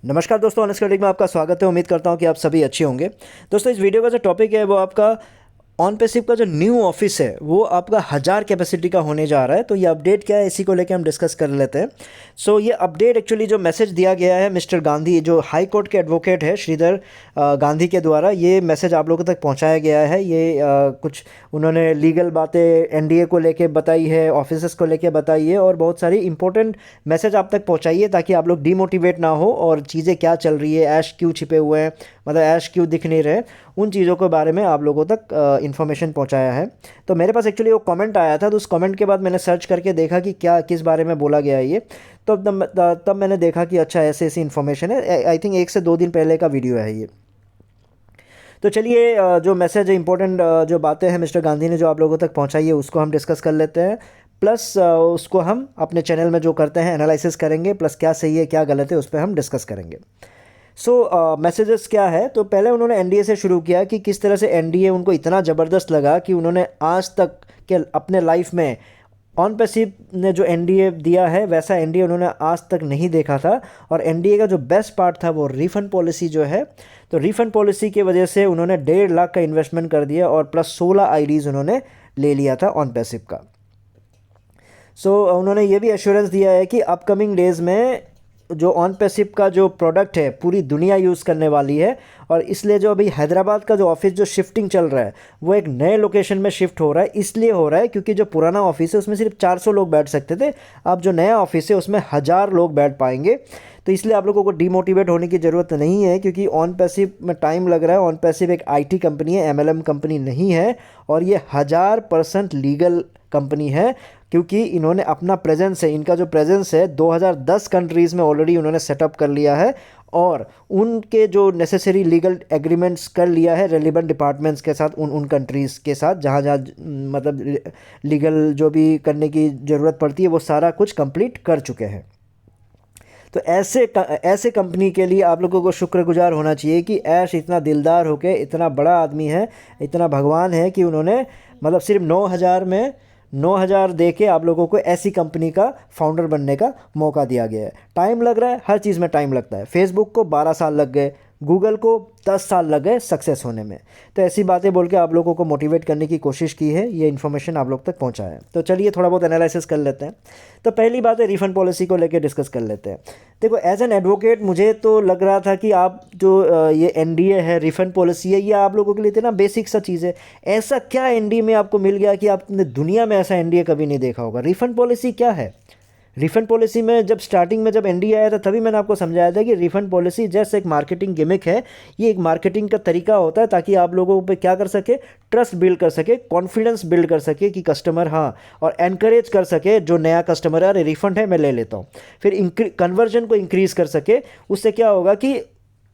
नमस्कार दोस्तों, honest critic में आपका स्वागत है। उम्मीद करता हूं कि आप सभी अच्छे होंगे। दोस्तों, इस वीडियो का जो टॉपिक है वो आपका ऑन पैसिव का जो न्यू ऑफिस है वो आपका 1000 कैपेसिटी का होने जा रहा है। तो ये अपडेट क्या है, इसी को लेकर हम डिस्कस कर लेते हैं। ये अपडेट एक्चुअली जो मैसेज दिया गया है मिस्टर गांधी, जो हाई कोर्ट के एडवोकेट है श्रीधर गांधी के द्वारा, ये मैसेज आप लोगों तक पहुंचाया गया है। ये कुछ उन्होंने लीगल बातें एनडीए को लेके बताई है, ऑफिसर्स को लेके बताई है और बहुत सारी इंपॉर्टेंट मैसेज आप तक पहुंचाई है ताकि आप लोग डीमोटिवेट ना हो और चीज़ें क्या चल रही है, ऐश क्यों छिपे हुए हैं, मतलब ऐश क्यों दिख नहीं रहे, उन चीज़ों के बारे में आप लोगों तक इन्फॉर्मेशन पहुंचाया है। तो मेरे पास एक्चुअली वो कमेंट आया था, तो उस कमेंट के बाद मैंने सर्च करके देखा कि क्या किस बारे में बोला गया है ये। तो तब मैंने देखा कि अच्छा ऐसे ऐसी इन्फॉर्मेशन है। आई थिंक 1 से 2 दिन पहले का वीडियो है ये। तो चलिए जो मैसेज इंपॉर्टेंट जो बातें हैं मिस्टर गांधी ने जो आप लोगों तक पहुंचाई है उसको हम डिस्कस कर लेते हैं। प्लस उसको हम अपने चैनल में जो करते हैं एनालिसिस करेंगे, प्लस क्या सही है क्या गलत है उस पर हम डिस्कस करेंगे। मैसेजेस क्या है, तो पहले उन्होंने एनडीए से शुरू किया कि किस तरह से एनडीए उनको इतना ज़बरदस्त लगा कि उन्होंने आज तक के अपने लाइफ में ऑन पैसिव ने जो एनडीए दिया है वैसा एनडीए उन्होंने आज तक नहीं देखा था। और एनडीए का जो बेस्ट पार्ट था वो रिफंड पॉलिसी जो है, तो रिफंड पॉलिसी की वजह से उन्होंने 1.5 लाख का इन्वेस्टमेंट कर दिया और प्लस 16 आईडीज़ उन्होंने ले लिया था ऑन पैसिव का। उन्होंने ये भी एश्योरेंस दिया है कि अपकमिंग डेज़ में जो ऑन पैसिव का जो प्रोडक्ट है पूरी दुनिया यूज़ करने वाली है। और इसलिए जो अभी हैदराबाद का जो ऑफिस जो शिफ्टिंग चल रहा है वो एक नए लोकेशन में शिफ्ट हो रहा है। इसलिए हो रहा है क्योंकि जो पुराना ऑफिस है उसमें सिर्फ 400 लोग बैठ सकते थे, अब जो नया ऑफिस है उसमें 1000 लोग बैठ पाएंगे। तो इसलिए आप लोगों को डीमोटिवेट होने की ज़रूरत नहीं है, क्योंकि ऑन पैसिव में टाइम लग रहा है। ऑन पैसिव एक आईटी कंपनी है, एमएलएम कंपनी नहीं है, और ये 1000% लीगल कंपनी है क्योंकि इन्होंने अपना प्रेजेंस है, इनका जो प्रेजेंस है 2010 कंट्रीज़ में ऑलरेडी उन्होंने सेटअप कर लिया है और उनके जो नेसेसरी लीगल एग्रीमेंट्स कर लिया है रेलिवेंट डिपार्टमेंट्स के साथ, उन कंट्रीज़ के साथ जहाँ जहाँ मतलब लीगल जो भी करने की ज़रूरत पड़ती है वो सारा कुछ कंप्लीट कर चुके हैं। तो ऐसे कंपनी के लिए आप लोगों को शुक्रगुजार होना चाहिए कि ऐश इतना दिलदार होके, इतना बड़ा आदमी है, इतना भगवान है कि उन्होंने मतलब सिर्फ 9,000 दे के आप लोगों को ऐसी कंपनी का फाउंडर बनने का मौका दिया गया है। टाइम लग रहा है, हर चीज़ में टाइम लगता है। फेसबुक को 12 साल लग गए, गूगल को 10 साल लग गए सक्सेस होने में। तो ऐसी बातें बोल के आप लोगों को मोटिवेट करने की कोशिश की है, ये इन्फॉर्मेशन आप लोग तक पहुंचा है। तो चलिए थोड़ा बहुत एनालिसिस कर लेते हैं। तो पहली बात है रिफंड पॉलिसी को लेकर डिस्कस कर लेते हैं। देखो, एज एन एडवोकेट मुझे तो लग रहा था कि आप जो ये एनडीए है, रिफंड पॉलिसी है, ये आप लोगों के लिए इतना बेसिक सा चीज़ है। ऐसा क्या एनडीए में आपको मिल गया कि आपने दुनिया में ऐसा एनडीए कभी नहीं देखा होगा। रिफंड पॉलिसी क्या है? रिफंड पॉलिसी में जब स्टार्टिंग में जब एनडीए आया था तभी मैंने आपको समझाया था कि रिफंड पॉलिसी जैसे एक मार्केटिंग गिमिक है, ये एक मार्केटिंग का तरीका होता है ताकि आप लोगों पे क्या कर सके, ट्रस्ट बिल्ड कर सके, कॉन्फिडेंस बिल्ड कर सके कि कस्टमर हाँ, और एनकरेज कर सके जो नया कस्टमर है, अरे रिफंड है मैं ले लेता हूँ, फिर कन्वर्जन को इंक्रीज़ कर सके। उससे क्या होगा कि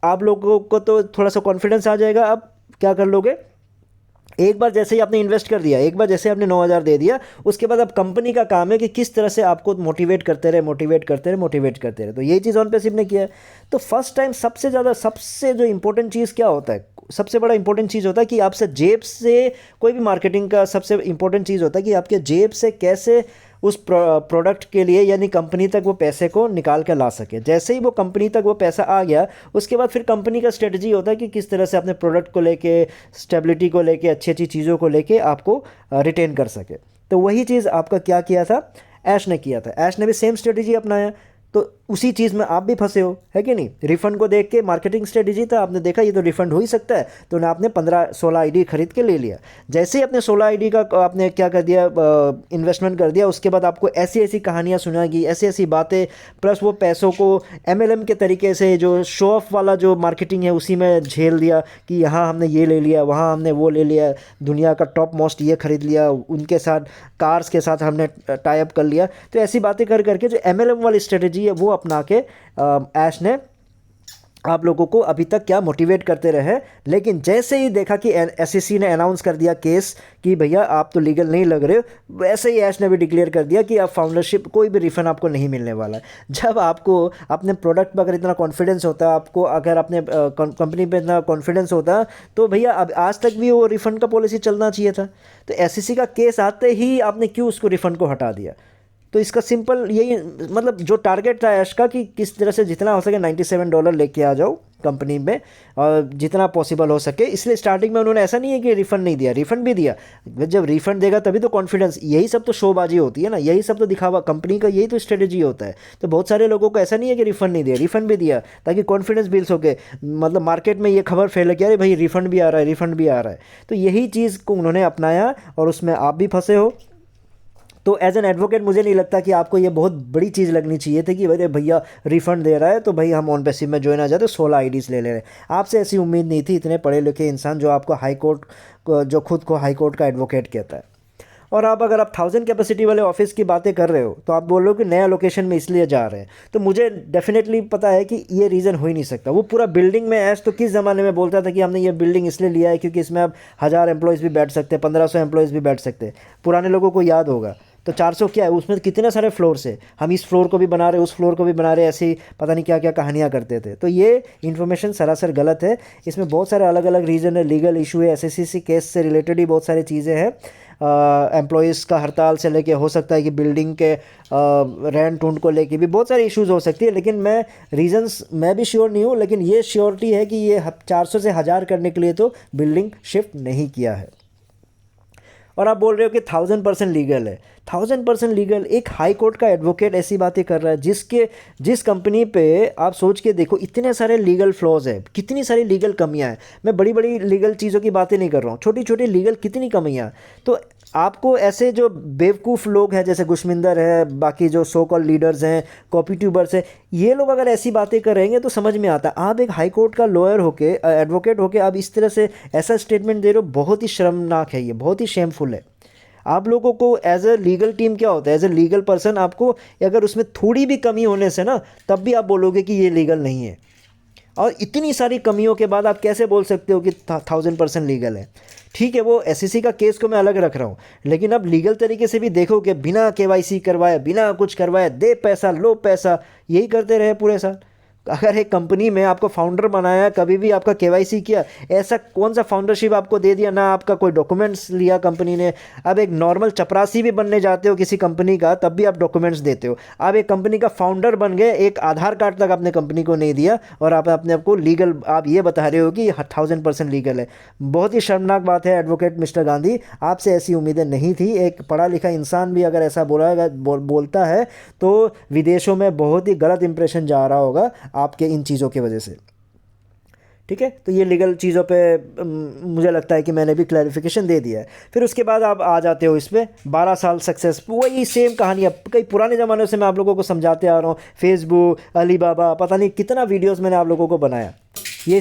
आप लोगों को तो थोड़ा सा कॉन्फिडेंस आ जाएगा। अब क्या कर लोगे, एक बार जैसे ही आपने इन्वेस्ट कर दिया, एक बार जैसे आपने 9,000 दे दिया, उसके बाद अब कंपनी का काम है कि किस तरह से आपको मोटिवेट करते रहे। तो यही चीज़ ऑन पैसिव ने किया है। तो फर्स्ट टाइम सबसे जो इंपॉर्टेंट चीज़ क्या होता है, सबसे बड़ा इंपॉर्टेंट चीज़ होता है कि आपसे जेब से कोई भी मार्केटिंग का सबसे इंपॉर्टेंट चीज़ होता है कि आपके जेब से कैसे उस प्रोडक्ट के लिए यानी कंपनी तक वो पैसे को निकाल कर ला सके। जैसे ही वो कंपनी तक वो पैसा आ गया, उसके बाद फिर कंपनी का स्ट्रेटजी होता है कि किस तरह से अपने प्रोडक्ट को लेके, स्टेबिलिटी को लेके, अच्छी अच्छी चीज़ों को लेके आपको रिटेन कर सके। तो वही चीज़ आपका क्या किया था, ऐश ने किया था। ऐश ने भी सेम स्ट्रेटजी अपनाया, तो उसी चीज़ में आप भी फंसे हो, है कि नहीं। रिफंड को देख के मार्केटिंग स्ट्रेटजी था, आपने देखा ये तो रिफंड हो ही सकता है, तो ना आपने 15-16 आईडी खरीद के ले लिया। जैसे ही अपने 16 आईडी का आपने क्या कर दिया, इन्वेस्टमेंट कर दिया, उसके बाद आपको ऐसी ऐसी कहानियाँ सुनागी, ऐसी ऐसी बातें, प्लस वो पैसों को एमएलएम के तरीके से जो शो ऑफ वाला जो मार्केटिंग है उसी में झेल दिया कि यहाँ हमने ये ले लिया, वहाँ हमने वो ले लिया, दुनिया का टॉप मोस्ट ये खरीद लिया, उनके साथ कार्स के साथ हमने टाई अप कर लिया। तो ऐसी बातें कर करके जो एमएलएम वाली स्ट्रेटजी है वो अपना के ऐश ने आप लोगों को अभी तक क्या मोटिवेट करते रहे। लेकिन जैसे ही देखा कि एसईसी ने अनाउंस कर दिया केस कि भैया आप तो लीगल नहीं लग रहे हो, वैसे ही ऐश ने भी डिक्लेयर कर दिया कि आप फाउंडरशिप कोई भी रिफंड आपको नहीं मिलने वाला है। जब आपको अपने प्रोडक्ट पर अगर इतना कॉन्फिडेंस होता है, आपको अगर अपने कंपनी पे इतना कॉन्फिडेंस होता, तो भैया अब आज तक भी वो रिफंड का पॉलिसी चलना चाहिए था। तो एसईसी का केस आते ही आपने क्यों उसको रिफंड को हटा दिया? तो इसका सिंपल यही मतलब जो टारगेट था ऐश का कि किस तरह से जितना हो सके $97 लेके आ जाओ कंपनी में और जितना पॉसिबल हो सके। इसलिए स्टार्टिंग में उन्होंने ऐसा नहीं है कि रिफ़ंड नहीं दिया, रिफ़ंड भी दिया। जब रिफ़ंड देगा तभी तो कॉन्फिडेंस, यही सब तो शोबाजी होती है ना, यही सब तो दिखावा, कंपनी का यही तो स्ट्रेटेजी होता है। तो बहुत सारे लोगों को ऐसा नहीं है कि रिफ़ंड नहीं दिया, रिफ़ंड भी दिया ताकि कॉन्फिडेंस बिल्ड हो के मतलब मार्केट में ये खबर फैले कि अरे भाई रिफ़ंड भी आ रहा है, रिफ़ंड भी आ रहा है। तो यही चीज़ को उन्होंने अपनाया और उसमें आप भी फंसे हो। तो एज एन एडवोकेट मुझे नहीं लगता कि आपको ये बहुत बड़ी चीज़ लगनी चाहिए थी कि अरे भैया रिफंड दे रहा है तो भाई हम ऑन पैसिव में ज्वाइन आ जाते, 16 आईडीज़ ले ले रहे हैं। आपसे ऐसी उम्मीद नहीं थी, इतने पढ़े लिखे इंसान जो आपको हाई कोर्ट जो खुद को हाई कोर्ट का एडवोकेट कहता है। और आप अगर आप 1000 कैपेसिटी वाले ऑफिस की बातें कर रहे हो तो आप बोल रहे हो कि नया लोकेशन में इसलिए जा रहे हैं, तो मुझे डेफिनेटली पता है कि ये रीज़न हो ही नहीं सकता। वो पूरा बिल्डिंग में ऐश तो किस ज़माने में बोलता था कि हमने ये बिल्डिंग इसलिए लिया है क्योंकि इसमें अब 1000 एम्प्लॉयज़ भी बैठ सकते हैं, 1500 एम्प्लॉयज़ भी बैठ सकते हैं। पुराने लोगों को याद होगा। तो 400 क्या है, उसमें कितने सारे फ्लोर्स है, हम इस फ्लोर को भी बना रहे उस फ्लोर को भी बना रहे, ऐसी पता नहीं क्या क्या कहानियाँ करते थे। तो ये इन्फॉर्मेशन सरासर गलत है। इसमें बहुत सारे अलग अलग रीज़न है, लीगल इशू है, एसएससी केस से रिलेटेड ही बहुत सारी चीज़ें हैं। एम्प्लॉयज़ का हड़ताल से लेके हो सकता है कि बिल्डिंग के रेंट उंट को लेके भी बहुत सारी इश्यूज़ हो सकती है। लेकिन मैं रीजंस मैं भी श्योर नहीं हूँ, लेकिन ये श्योरिटी है कि ये 400 से 1000 करने के लिए तो बिल्डिंग शिफ्ट नहीं किया है। और आप बोल रहे हो कि 1000% लीगल है। 1000% लीगल, एक हाई कोर्ट का एडवोकेट ऐसी बातें कर रहा है जिस कंपनी पे आप सोच के देखो इतने सारे लीगल फ्लॉज है, कितनी सारी लीगल कमियां हैं। मैं बड़ी बड़ी लीगल चीज़ों की बातें नहीं कर रहा हूँ, छोटी छोटी लीगल कितनी कमियां। तो आपको ऐसे जो बेवकूफ़ लोग हैं जैसे गुशमिंदर है, बाकी जो सो कॉल लीडर्स हैं, कॉपी ट्यूबर्स हैं, ये लोग अगर ऐसी बातें करेंगे तो समझ में आता है। आप एक हाई कोर्ट का लॉयर होके, एडवोकेट होके आप इस तरह से ऐसा स्टेटमेंट दे रहे हो, बहुत ही शर्मनाक है, ये बहुत ही शेमफुल है। आप लोगों को एज अ लीगल टीम क्या होता है, एज अ लीगल पर्सन आपको अगर उसमें थोड़ी भी कमी होने से ना, तब भी आप बोलोगे कि ये लीगल नहीं है। और इतनी सारी कमियों के बाद आप कैसे बोल सकते हो कि 1000% लीगल है। ठीक है, वो एसईसी का केस को मैं अलग रख रहा हूँ, लेकिन अब लीगल तरीके से भी देखो कि बिना केवाईसी करवाए, बिना कुछ करवाए, दे पैसा लो पैसा, यही करते रहे पूरे साल। अगर एक कंपनी में आपको फाउंडर बनाया, कभी भी आपका केवाईसी किया, ऐसा कौन सा फाउंडरशिप आपको दे दिया, ना आपका कोई डॉक्यूमेंट्स लिया कंपनी ने। अब एक नॉर्मल चपरासी भी बनने जाते हो किसी कंपनी का, तब भी आप डॉक्यूमेंट्स देते हो। आप एक कंपनी का फाउंडर बन गए, एक आधार कार्ड तक आपने कंपनी को नहीं दिया और आप अपने आप को लीगल, आप ये बता रहे हो कि 1000% लीगल है। बहुत ही शर्मनाक बात है एडवोकेट मिस्टर गांधी, आपसे ऐसी उम्मीदें नहीं थी। एक पढ़ा लिखा इंसान भी अगर ऐसा बोलता है तो विदेशों में बहुत ही गलत इंप्रेशन जा रहा होगा आपके इन चीज़ों की वजह से। ठीक है, तो ये लीगल चीज़ों पे मुझे लगता है कि मैंने भी क्लैरिफिकेशन दे दिया है। फिर उसके बाद आप आ जाते हो इस पर 12 साल सक्सेस, वही सेम कहानी। अब कई पुराने ज़माने से मैं आप लोगों को समझाते आ रहा हूँ, फेसबुक, अलीबाबा, पता नहीं कितना वीडियोस मैंने आप लोगों को बनाया। यही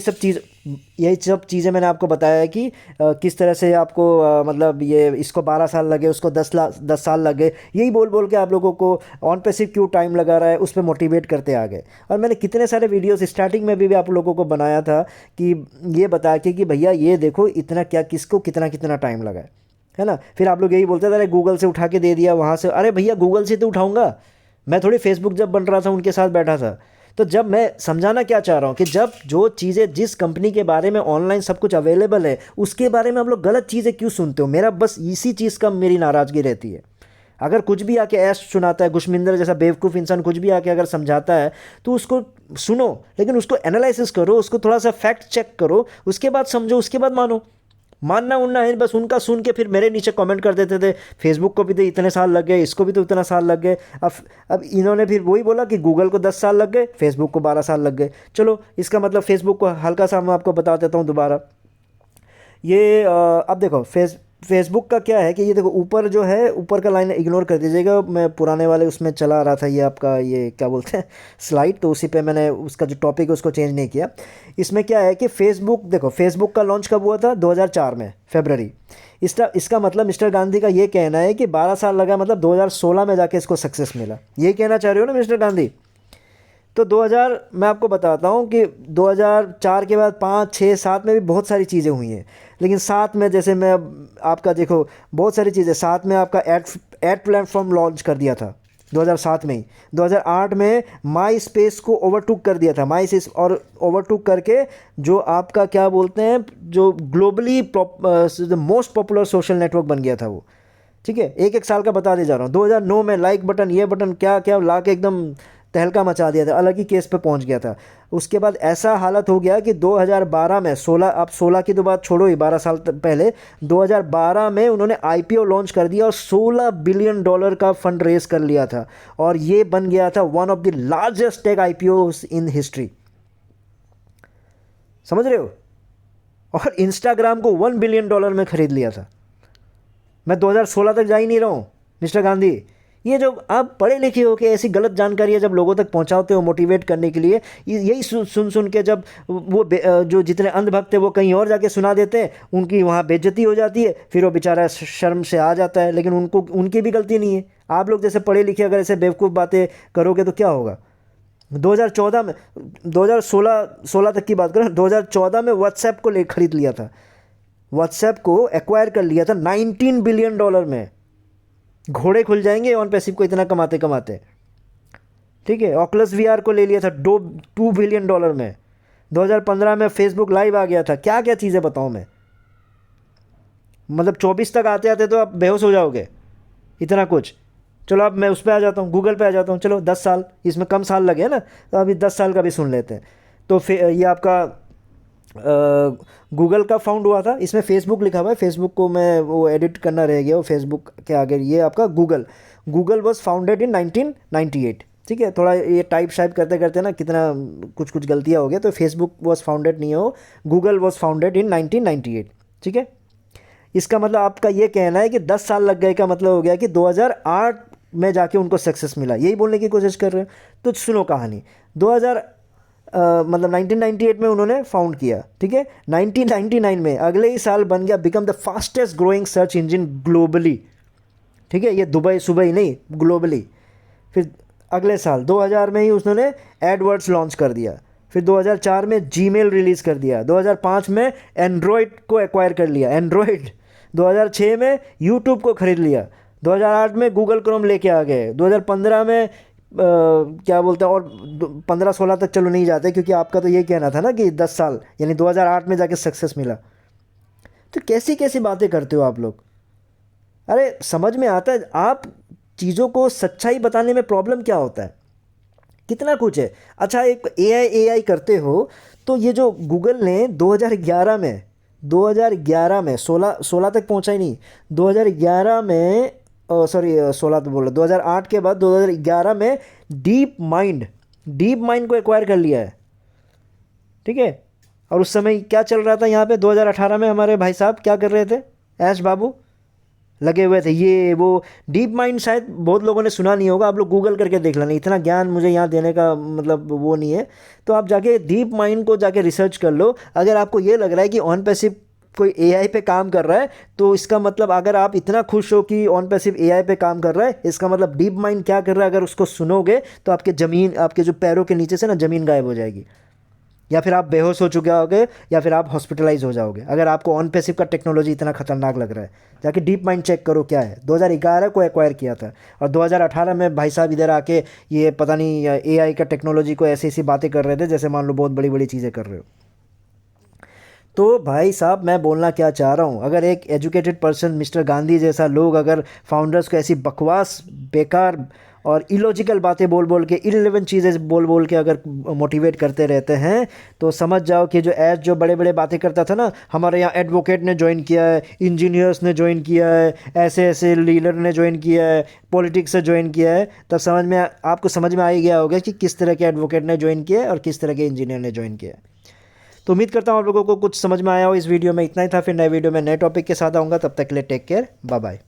सब चीज़ें मैंने आपको बताया कि किस तरह से आपको मतलब ये इसको 12 साल लगे, उसको 10 साल लगे, यही बोल बोल के आप लोगों को ऑन पैसिव क्यों टाइम लगा रहा है उस पर मोटिवेट करते आ गए। और मैंने कितने सारे वीडियोस स्टार्टिंग में भी आप लोगों को बनाया था कि ये बता के कि भैया ये देखो इतना क्या, किसको कितना कितना टाइम लगा है ना। फिर आप लोग यही बोलते थे अरे गूगल से उठा के दे दिया वहाँ से। अरे भैया गूगल से तो उठाऊँगा मैं, थोड़ी फेसबुक जब बन रहा था उनके साथ बैठा था। तो जब मैं समझाना क्या चाह रहा हूँ कि जब जो चीज़ें जिस कंपनी के बारे में ऑनलाइन सब कुछ अवेलेबल है उसके बारे में हम लोग गलत चीज़ें क्यों सुनते हो। मेरा बस इसी चीज़ का मेरी नाराज़गी रहती है। अगर कुछ भी आके ऐश सुनाता है, गुशमिंदर जैसा बेवकूफ़ इंसान कुछ भी आके अगर समझाता है तो उसको सुनो, लेकिन उसको एनालिसिस करो, उसको थोड़ा सा फैक्ट चेक करो, उसके बाद समझो, उसके बाद मानो। मानना उनना है बस उनका सुन के फिर मेरे नीचे कमेंट कर देते थे फेसबुक को भी तो इतने साल लग गए, इसको भी तो इतना साल लग गए। अब इन्होंने फिर वही बोला कि गूगल को 10 साल लग गए, फेसबुक को 12 साल लग गए। चलो इसका मतलब फेसबुक को हल्का सा मैं आपको बता देता हूँ दोबारा। ये अब देखो फेसबुक का क्या है कि ये देखो ऊपर जो है, ऊपर का लाइन इग्नोर कर दीजिएगा, मैं पुराने वाले उसमें चला रहा था ये आपका ये क्या बोलते हैं स्लाइड, तो उसी पे मैंने उसका जो टॉपिक है उसको चेंज नहीं किया। इसमें क्या है कि फेसबुक देखो, फेसबुक का लॉन्च कब हुआ था, 2004 में फरवरी। इसका मतलब मिस्टर गांधी का ये कहना है कि 12 साल लगा, मतलब 2016 में जाके इसको सक्सेस मिला। ये कहना चाह रहे हो ना मिस्टर गांधी। तो 2000 मैं आपको बताता हूँ कि 2004 के बाद 5, 6, 7 में भी बहुत सारी चीज़ें हुई हैं। लेकिन साथ में जैसे मैं आपका देखो बहुत सारी चीज़ें, साथ में आपका एड प्लेटफॉर्म लॉन्च कर दिया था 2007 में ही। 2008 में माई स्पेस को ओवरटूक कर दिया था, माई स्पेस, और ओवरटूक करके जो आपका क्या बोलते हैं जो globally most popular social network बन गया था वो। ठीक है, एक एक साल का बता दे जा रहा हूँ। 2009 में लाइक बटन, ये बटन, क्या क्या ला के एकदम तहलका मचा दिया था, अलग ही केस पे पहुंच गया था। उसके बाद ऐसा हालत हो गया कि 2012 में 16, आप 16 की तो बात छोड़ो ही, 12 साल पहले 2012 में उन्होंने आईपीओ लॉन्च कर दिया और $16 बिलियन का फंड रेज कर लिया था, और ये बन गया था one of the largest tech IPO in history. समझ रहे हो? और इंस्टाग्राम को $1 बिलियन में खरीद लिया था। मैं 2016 तक जा ही नहीं रहा हूँ मिस्टर गांधी। ये जो आप पढ़े लिखे हो कि ऐसी गलत जानकारी है जब लोगों तक पहुंचाते हो मोटिवेट करने के लिए, यही सुन सुन के जब वो जो जितने अंधभक्त है वो कहीं और जाके सुना देते हैं, उनकी वहाँ बेइज्जती हो जाती है, फिर वो बेचारा शर्म से आ जाता है। लेकिन उनको, उनकी भी गलती नहीं है। आप लोग जैसे पढ़े लिखे अगर ऐसे बेवकूफ़ बातें करोगे तो क्या होगा? 2014 में, 2016 तक की बात करें, 2014 में व्हाट्सएप को ले खरीद लिया था। व्हाट्सएप को एक्वायर कर लिया था $19 बिलियन में। घोड़े खुल जाएंगे ऑन पैसिव को इतना कमाते कमाते। ठीक है, ऑकुलस वीआर को ले लिया था $2 बिलियन में। 2015 में फेसबुक लाइव आ गया था। क्या क्या चीज़ें बताऊं मैं, मतलब 24 तक आते आते तो आप बेहोश हो जाओगे, इतना कुछ। चलो अब मैं उस पर आ जाता हूँ, गूगल पे आ जाता हूँ। चलो 10 साल, इसमें कम साल लगे ना, तो अभी 10 साल का भी सुन लेते हैं। तो फिर ये आपका गूगल का फाउंड हुआ था, इसमें फेसबुक लिखा हुआ है, फेसबुक को मैं वो एडिट करना रह गया, वो फेसबुक के आगे ये आपका गूगल वॉज फाउंडेड इन 1998। ठीक है, थोड़ा ये टाइप शाइप करते करते ना कितना कुछ कुछ गलतियाँ हो गया, तो फेसबुक वॉज फाउंडेड नहीं हो, गूगल वॉज फाउंडेड इन 1998। ठीक है, इसका मतलब आपका ये कहना है कि 10 साल लग गए का मतलब हो गया कि 2008 में जाके उनको सक्सेस मिला, यही बोलने की कोशिश कर रहे हैं। तो सुनो कहानी, 2000 मतलब 1998 में उन्होंने फाउंड किया। ठीक है, 1999 में अगले ही साल बन गया become the fastest growing search engine globally. ठीक है, ये दुबई सुबह ही नहीं, ग्लोबली। फिर अगले साल 2000 में ही उन्होंने एडवर्ड्स लॉन्च कर दिया। फिर 2004 में जीमेल रिलीज़ कर दिया। 2005 में एंड्रॉयड को एक्वायर कर लिया, एंड्रॉयड। 2006 में यूट्यूब को खरीद लिया। 2008 में गूगल क्रोम लेके आ गए। 2015 में क्या बोलते हैं, और 15-16 तक चलो नहीं जाते, क्योंकि आपका तो ये कहना था ना कि 10 साल, यानी 2008 में जाके सक्सेस मिला। तो कैसी कैसी बातें करते हो आप लोग? अरे समझ में आता है, आप चीज़ों को सच्चाई बताने में प्रॉब्लम क्या होता है? कितना कुछ है। अच्छा, एक एआई करते हो, तो ये जो गूगल ने 2011 में, 16 तक पहुंचा ही नहीं, 2011 में, सॉरी 16 तो बोल रहा, 2008 के बाद 2011 में डीप माइंड को एक्वायर कर लिया है। ठीक है, और उस समय क्या चल रहा था यहाँ पे? 2018 में हमारे भाई साहब क्या कर रहे थे? ऐश बाबू लगे हुए थे, ये वो डीप माइंड। शायद बहुत लोगों ने सुना नहीं होगा, आप लोग गूगल करके देख लेना, इतना ज्ञान मुझे यहाँ देने का मतलब वो नहीं है। तो आप जाके डीप माइंड को जाके रिसर्च कर लो। अगर आपको ये लग रहा है कि ऑन पैसिव कोई एआई पे काम कर रहा है, तो इसका मतलब, अगर आप इतना खुश हो कि ऑन पैसिव एआई पे काम कर रहा है, इसका मतलब डीप माइंड क्या कर रहा है, अगर उसको सुनोगे तो आपके जो पैरों के नीचे से ना ज़मीन गायब हो जाएगी, या फिर आप बेहोश हो चुके होगे, या फिर आप हॉस्पिटलाइज हो जाओगे। अगर आपको ऑन पैसिव का टेक्नोलॉजी इतना खतरनाक लग रहा है, जाके डीप माइंड चेक करो क्या है। 2011 को एक्वायर किया था, और 2018 में भाई साहब इधर आके ये पता नहीं एआई का टेक्नोलॉजी को ऐसी ऐसी बातें कर रहे थे जैसे मान लो बहुत बड़ी बड़ी चीज़ें कर रहे हो। तो भाई साहब, मैं बोलना क्या चाह रहा हूँ, अगर एक एजुकेटेड पर्सन मिस्टर गांधी जैसा लोग अगर फाउंडर्स को ऐसी बकवास, बेकार और इलॉजिकल बातें बोल बोल के, इररिलेवेंट चीज़ें बोल बोल के अगर मोटिवेट करते रहते हैं, तो समझ जाओ कि जो बड़े बड़े बातें करता था ना, हमारे यहाँ एडवोकेट ने ज्वाइन किया है, इंजीनियर्स ने ज्वाइन किया है, ऐसे ऐसे लीडर ने ज्वाइन किया है, पॉलिटिक्स से ज्वाइन किया है, तब आपको समझ में आ ही गया होगा कि किस तरह के एडवोकेट ने ज्वाइन किया है और किस तरह के इंजीनियर ने ज्वाइन किया है। तो उम्मीद करता हूँ आप लोगों को कुछ समझ में आया हो इस वीडियो में। इतना ही था, फिर नए वीडियो में नए टॉपिक के साथ आऊँगा। तब तक के लिए टेक केयर, बाय बाय।